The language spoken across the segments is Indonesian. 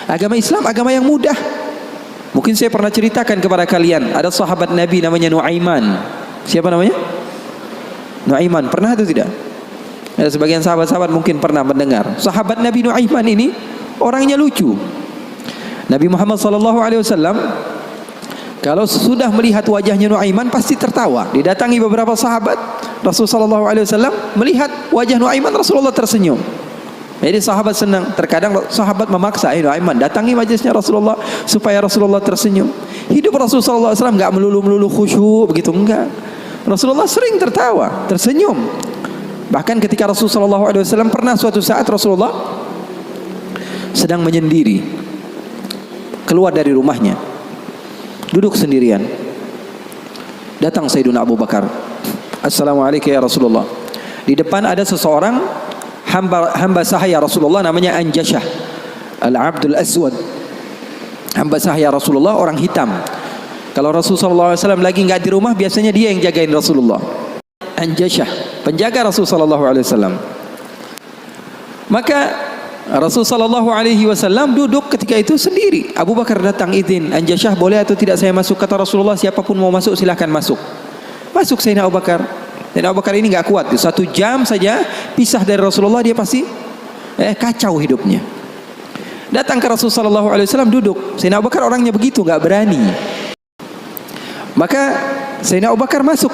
Agama Islam agama yang mudah. Mungkin saya pernah ceritakan kepada kalian, ada sahabat Nabi namanya Nuaiman. Siapa namanya? Nuaiman. Pernah atau tidak? Ada sebagian sahabat-sahabat mungkin pernah mendengar. Sahabat Nabi Nuaiman ini orangnya lucu. Nabi Muhammad SAW kalau sudah melihat wajahnya Nuaiman pasti tertawa. Didatangi beberapa sahabat, Rasulullah SAW melihat wajah Nuaiman, Rasulullah tersenyum. Jadi sahabat senang. Terkadang sahabat memaksa, Nuaiman datangi majlisnya Rasulullah supaya Rasulullah tersenyum. Hidup Rasulullah SAW nggak melulu khusyuk begitu, enggak. Rasulullah sering tertawa, tersenyum. Bahkan ketika Rasulullah SAW pernah suatu saat Rasulullah sedang menyendiri, keluar dari rumahnya, duduk sendirian. Datang Sayyidina Abu Bakar. Assalamualaikum ya Rasulullah. Di depan ada seseorang hamba sahaya Rasulullah namanya Anjashah Al-Abdul Aswad. Hamba sahaya Rasulullah, orang hitam. Kalau Rasulullah SAW lagi nggak di rumah, biasanya dia yang jagain Rasulullah. Anjashah, penjaga Rasulullah SAW. Maka Rasulullah SAW duduk ketika itu sendiri. Abu Bakar datang, izin, Anjashah boleh atau tidak saya masuk? Kata Rasulullah, siapapun mau masuk silahkan masuk. Masuk Sayyidina Abu Bakar. Dan Abu Bakar ini nggak kuat. 1 jam saja pisah dari Rasulullah, dia pasti kacau hidupnya. Datang ke Rasulullah SAW duduk. Sayyidina Abu Bakar orangnya begitu, nggak berani. Maka Sayyidina Abu Bakar masuk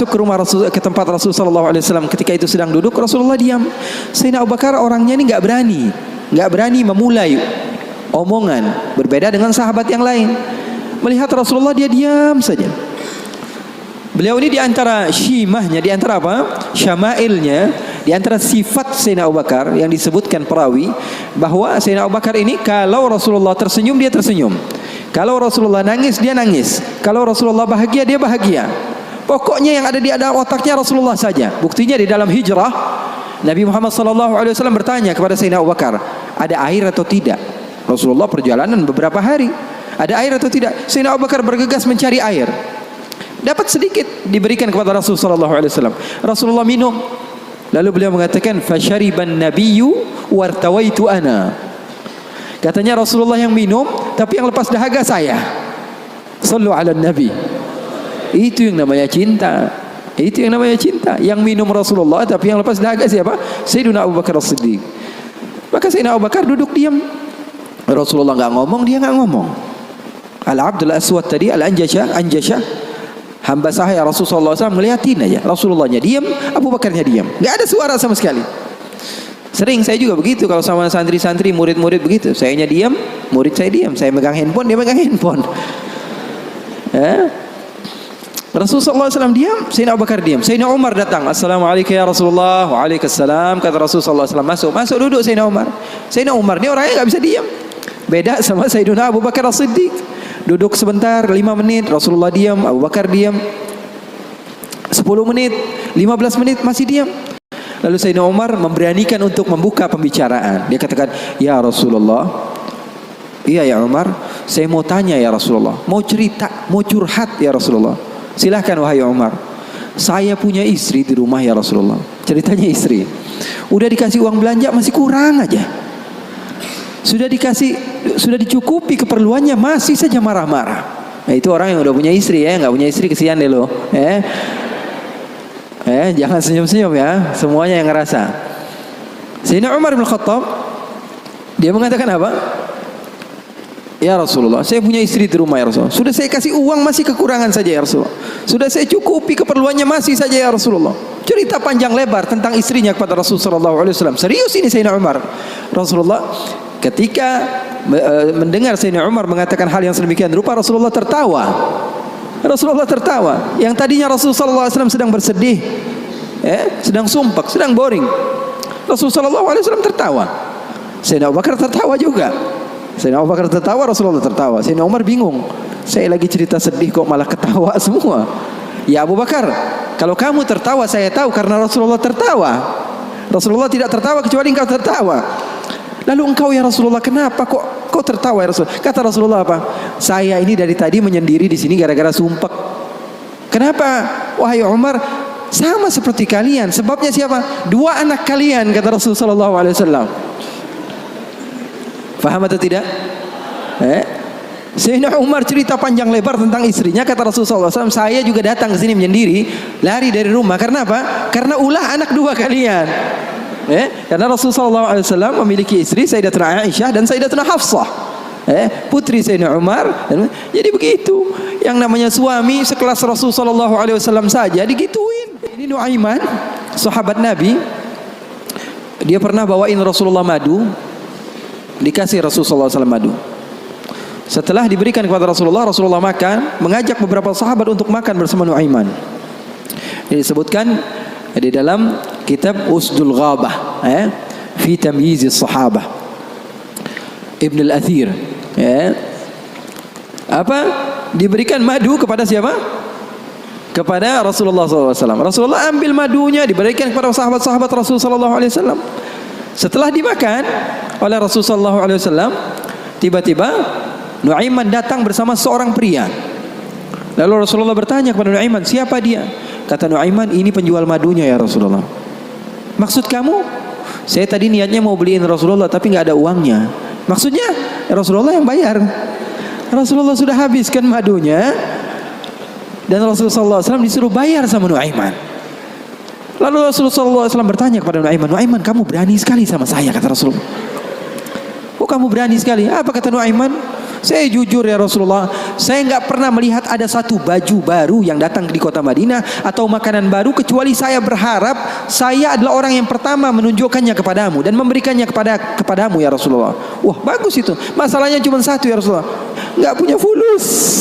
ke rumah Rasul, ke tempat Rasulullah SAW. Ketika itu sedang duduk, Rasulullah diam. Sayyidina Abu Bakar orangnya ini nggak berani memulai omongan. Berbeda dengan sahabat yang lain. Melihat Rasulullah, dia diam saja. Beliau ini diantara syimahnya, diantara apa? Syama'ilnya, diantara sifat Sayyidina Abu Bakar yang disebutkan perawi, bahwa Sayyidina Abu Bakar ini kalau Rasulullah tersenyum, dia tersenyum. Kalau Rasulullah nangis, dia nangis. Kalau Rasulullah bahagia, dia bahagia. Pokoknya yang ada di dalam otaknya Rasulullah saja. Buktinya di dalam hijrah, Nabi Muhammad SAW bertanya kepada Sayyidina Abu Bakar, ada air atau tidak? Rasulullah perjalanan beberapa hari, ada air atau tidak? Sayyidina Abu Bakar bergegas mencari air. Dapat sedikit, diberikan kepada Rasulullah SAW. Rasulullah minum. Lalu beliau mengatakan, fasyariban nabiyyu wartawaitu ana. Katanya Rasulullah yang minum, tapi yang lepas dahaga saya. Sallu ala nabi. Itu yang namanya cinta. Itu yang namanya cinta. Yang minum Rasulullah, tapi yang lepas dahaga siapa? Sayyidina Abu Bakar As-Siddiq. Maka Sayyidina Abu Bakar duduk diam. Rasulullah nggak ngomong, dia nggak ngomong. Al-Abdul Aswad tadi, Anjashah, hamba sahaya Rasulullah SAW, ngeliatin aja. Rasulullahnya diam, Abu Bakarnya diam. Nggak ada suara sama sekali. Sering saya juga begitu kalau sama santri-santri, murid-murid begitu. Sayanya diam, murid saya diam. Saya megang handphone, dia megang handphone. Rasulullah SAW diam, Sayyidina Abu Bakar diam. Sayyidina Umar datang, Assalamualaikum ya Rasulullah. Waalaikumsalam. Kata Rasulullah SAW, masuk duduk Sayyidina Umar. Sayyidina Umar ini orangnya nggak bisa diam. Beda sama Sayyidina Abu Bakar As-Siddiq. Duduk sebentar, 5 menit, Rasulullah diam, Abu Bakar diam. 10 menit, 15 menit masih diam. Lalu Sayyidina Umar memberanikan untuk membuka pembicaraan. Dia katakan, ya Rasulullah, iya ya Umar, saya mau tanya ya Rasulullah, mau cerita, mau curhat ya Rasulullah. Silahkan wahai Umar. Saya punya istri di rumah ya Rasulullah. Ceritanya istri. Udah dikasih uang belanja masih kurang aja. Sudah dicukupi keperluannya, masih saja marah-marah. Nah, itu orang yang udah punya istri ya, nggak punya istri kesian deh lo. Jangan senyum-senyum ya, semuanya yang ngerasa. Sayyidina Umar bin Khattab, dia mengatakan apa? Ya Rasulullah, saya punya istri di rumah ya Rasulullah. Sudah saya kasih uang masih kekurangan saja ya Rasulullah. Sudah saya cukupi keperluannya masih saja ya Rasulullah. Cerita panjang lebar tentang istrinya kepada Rasulullah SAW. Serius ini Sayyidina Umar. Rasulullah ketika mendengar Sayyidina Umar mengatakan hal yang sedemikian rupa, Rasulullah tertawa. Rasulullah tertawa. Yang tadinya Rasulullah SAW sedang bersedih, sedang sumpah, sedang boring. Rasulullah SAW tertawa. Sayyidina Abu Bakar tertawa juga. Sayyidina Abu Bakar tertawa, Rasulullah tertawa. Sayyidina Umar bingung. Saya lagi cerita sedih kok malah ketawa semua. Ya Abu Bakar, kalau kamu tertawa saya tahu karena Rasulullah tertawa. Rasulullah tidak tertawa kecuali engkau tertawa. Lalu engkau ya Rasulullah, kenapa kok tertawa ya Rasulullah? Kata Rasulullah apa? Saya ini dari tadi menyendiri di sini gara-gara sumpek. Kenapa? Wahai Umar, sama seperti kalian. Sebabnya siapa? 2 anak kalian, kata Rasulullah SAW. Faham atau tidak? Sayyidina Umar cerita panjang lebar tentang istrinya. Kata Rasulullah SAW, saya juga datang ke sini menyendiri, lari dari rumah. Karena apa? Karena ulah anak dua kalian. Karena Rasulullah SAW memiliki istri Sayyidatuna Aisyah dan Sayyidatuna Hafsah, putri Sayyidina Umar. Jadi begitu. Yang namanya suami sekelas Rasulullah SAW saja digituin. Ini Nuaiman, sahabat Nabi. Dia pernah bawain Rasulullah madu. Dikasih Rasulullah SAW madu. Setelah diberikan kepada Rasulullah, Rasulullah makan, mengajak beberapa sahabat untuk makan bersama Nuaiman. Ini disebutkan di dalam kitab Usdul Ghabah, fi tamyizis sahabah, Ibn al-Athir. Apa? Diberikan madu kepada siapa? Kepada Rasulullah SAW. Rasulullah ambil madunya, diberikan kepada sahabat-sahabat Rasulullah SAW. Setelah dimakan oleh Rasulullah SAW, tiba-tiba Nuaiman datang bersama seorang pria. Lalu Rasulullah bertanya kepada Nuaiman, siapa dia? Kata Nuaiman, ini penjual madunya ya Rasulullah. Maksud kamu? Saya tadi niatnya mau beliin Rasulullah tapi nggak ada uangnya. Maksudnya ya Rasulullah yang bayar. Rasulullah sudah habiskan madunya dan Rasulullah SAW disuruh bayar sama Nuaiman. Lalu Rasulullah SAW bertanya kepada Nuaiman, Nuaiman, kamu berani sekali sama saya, kata Rasulullah. Oh, kamu berani sekali. Apa kata Nuaiman? Saya jujur ya Rasulullah, saya nggak pernah melihat ada satu baju baru yang datang di kota Madinah atau makanan baru kecuali saya berharap saya adalah orang yang pertama menunjukkannya kepadamu dan memberikannya kepadamu ya Rasulullah. Wah, bagus itu. Masalahnya cuma satu ya Rasulullah, nggak punya fulus.